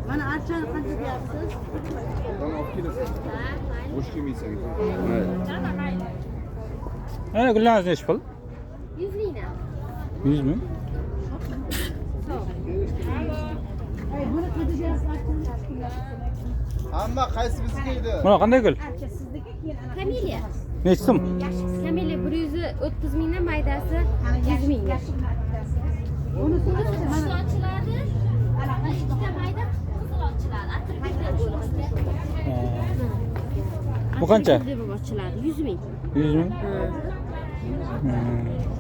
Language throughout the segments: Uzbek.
Mana archani qancha deyapsiz? Bana olib kelasan. Bo'sh kelmaysan. Ana gullarimiz nechi pul? 100 mingdan. 100 ming. Buni qancha deyapsiz? Hamma qaysi bizga edi? Mana qanday gul? Kameliya. Nechi so'm? Kameliya 130 mingdan, maydasi 100 mingdan. Uni Qizil ochiladi. Ikkita mayda qizil ochiladi. Atirguldan bo'ladi. Bu qancha? Deb ochiladi 100 ming. 100 ming.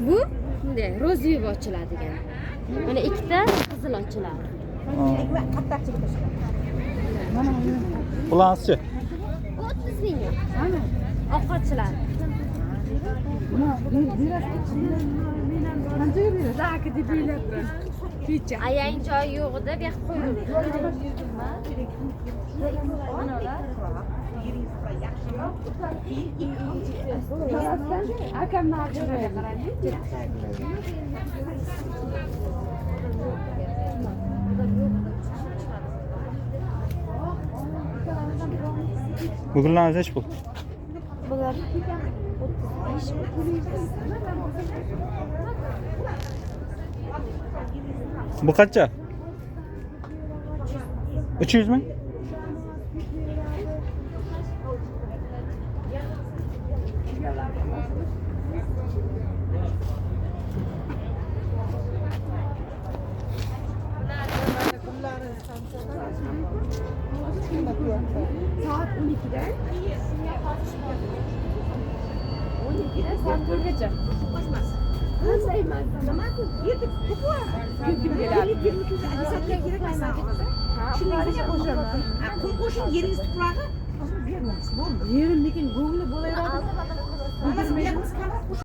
Bu bunday rozviy ochiladigan. Mana ikkita qizil ochiladi. Bularchi? 30 mingga. Oq ochiladi. qanchaga berasiz? Aka deb o'ylabman. Kecha. Ayang joyi yo'g'ida bu yoqqa qo'yildi. Akamni aqliga qarang. Bu gullarimiz nechi pul? Bular Bu qancha? 300 ming. Soat 12'da. 12'da soat 4'gacha. Qancha emas? Nima ku? Yetib ko'p. Kim keladi? 20 soatga kerak emas. Shunga qo'shaman. Qum qo'shing, yeringiz tuprog'i. Yerim lekin Google